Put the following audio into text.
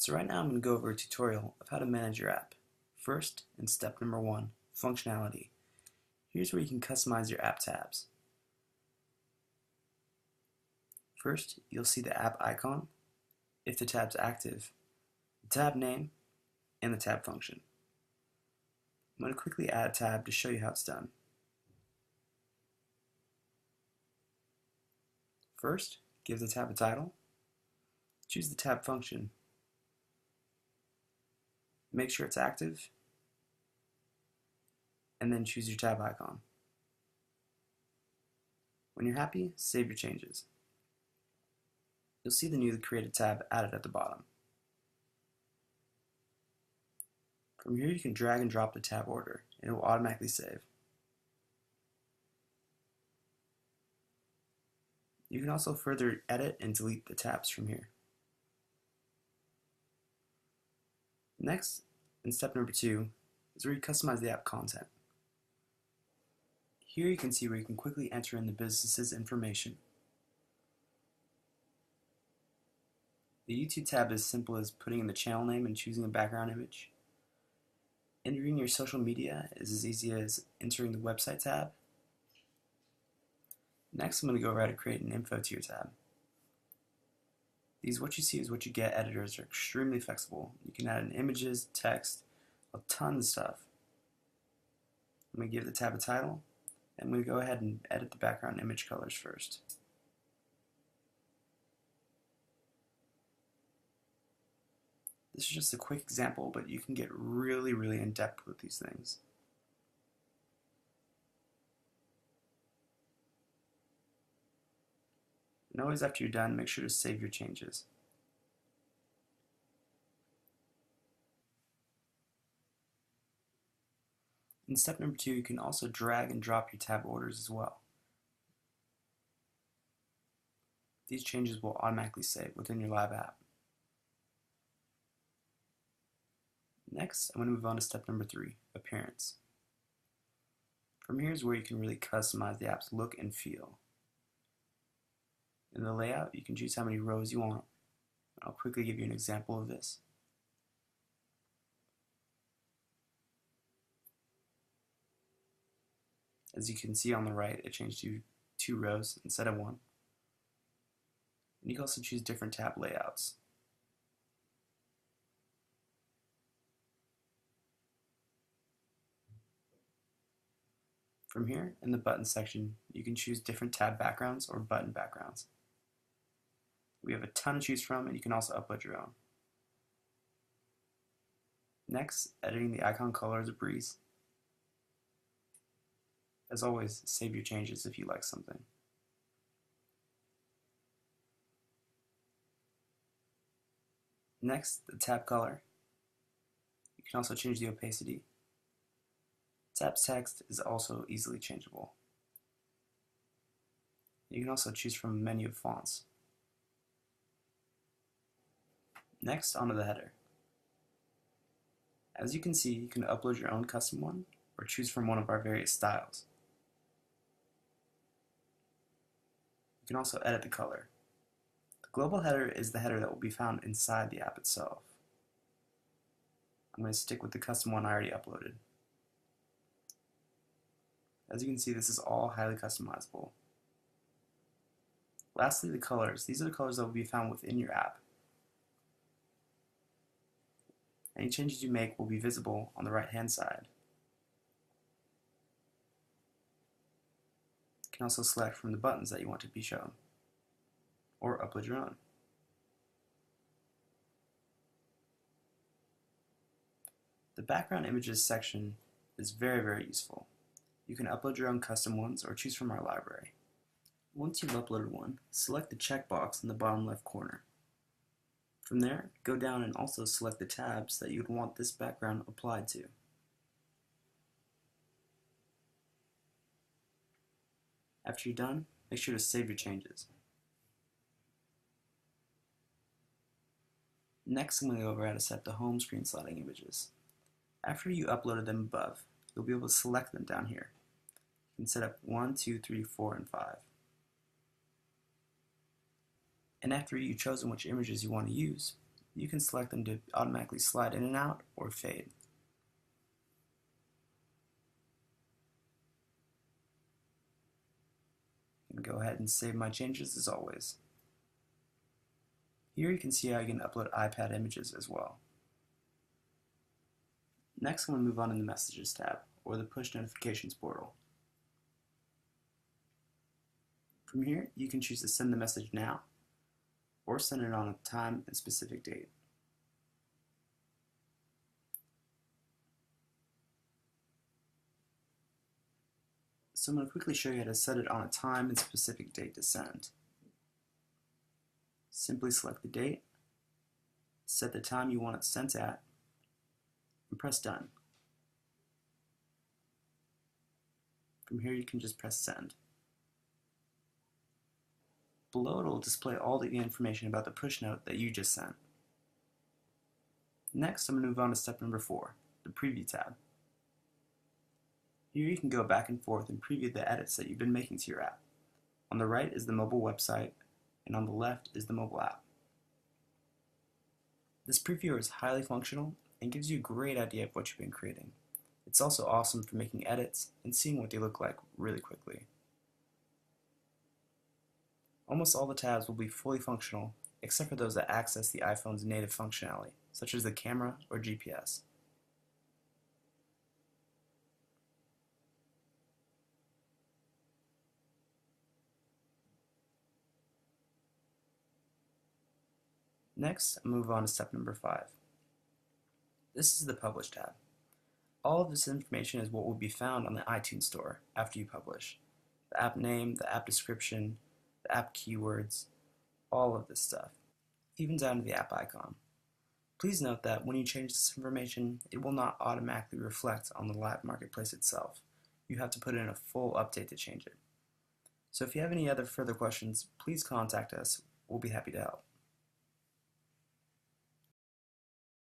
So right now I'm going to go over a tutorial of how to manage your app. First, in step number 1, functionality. Here's where you can customize your app tabs. First, you'll see the app icon, if the tab's active, the tab name, and the tab function. I'm going to quickly add a tab to show you how it's done. First, give the tab a title, choose the tab function, make sure it's active, and then choose your tab icon. When you're happy, save your changes. You'll see the newly created tab added at the bottom. From here you can drag and drop the tab order and it will automatically save. You can also further edit and delete the tabs from here. Next, in step number 2, is where you customize the app content. Here you can see where you can quickly enter in the business's information. The YouTube tab is as simple as putting in the channel name and choosing a background image. Entering your social media is as easy as entering the website tab. Next, I'm going to go over how to create an info tier tab. These what you see is what you get editors are extremely flexible. You can add in images, text, a ton of stuff. I'm going to give the tab a title. I'm going to go ahead and edit the background image colors first. This is just a quick example, but you can get really in depth with these things. And always after you're done, make sure to save your changes. In step number 2, you can also drag and drop your tab orders as well. These changes will automatically save within your live app. Next, I'm going to move on to step number 3, appearance. From here is where you can really customize the app's look and feel. In the layout, you can choose how many rows you want. I'll quickly give you an example of this. As you can see on the right, it changed to 2 rows instead of 1. And you can also choose different tab layouts. From here, in the button section, you can choose different tab backgrounds or button backgrounds. We have a ton to choose from, and you can also upload your own. Next, editing the icon color is a breeze. As always, save your changes if you like something. Next, the tab color. You can also change the opacity. Tab's text is also easily changeable. You can also choose from a menu of fonts. Next, onto the header. As you can see, you can upload your own custom one or choose from one of our various styles. You can also edit the color. The global header is the header that will be found inside the app itself. I'm going to stick with the custom one I already uploaded. As you can see, this is all highly customizable. Lastly, the colors. These are the colors that will be found within your app. Any changes you make will be visible on the right-hand side. You can also select from the buttons that you want to be shown, or upload your own. The background images section is very useful. You can upload your own custom ones or choose from our library. Once you've uploaded one, select the checkbox in the bottom left corner. From there, go down and also select the tabs that you would want this background applied to. After you're done, make sure to save your changes. Next, I'm going to go over how to set the home screen sliding images. After you uploaded them above, you'll be able to select them down here. You can set up 1, 2, 3, 4, and 5. And after you've chosen which images you want to use, You can select them to automatically slide in and out or fade. I can go ahead and save my changes as always. Here you can see how you can upload iPad images as well. Next, I'm going to move on to the Messages tab, or the Push Notifications portal. From here, you can choose to send the message now, or send it on a time and specific date. So I'm going to quickly show you how to set it on a time and specific date to send. Simply select the date, set the time you want it sent at, and press done. From here you can just press send. Below it will display all the information about the push note that you just sent. Next, I'm going to move on to step number 4, the Preview tab. Here you can go back and forth and preview the edits that you've been making to your app. On the right is the mobile website, and on the left is the mobile app. This previewer is highly functional and gives you a great idea of what you've been creating. It's also awesome for making edits and seeing what they look like really quickly. Almost all the tabs will be fully functional, except for those that access the iPhone's native functionality, such as the camera or GPS. Next, I'll move on to step number 5. This is the Publish tab. All of this information is what will be found on the iTunes Store after you publish. The app name, the app description, the app keywords, all of this stuff, even down to the app icon. Please note that when you change this information, it will not automatically reflect on the live marketplace itself. You have to put in a full update to change it. So if you have any other further questions, please contact us. We'll be happy to help.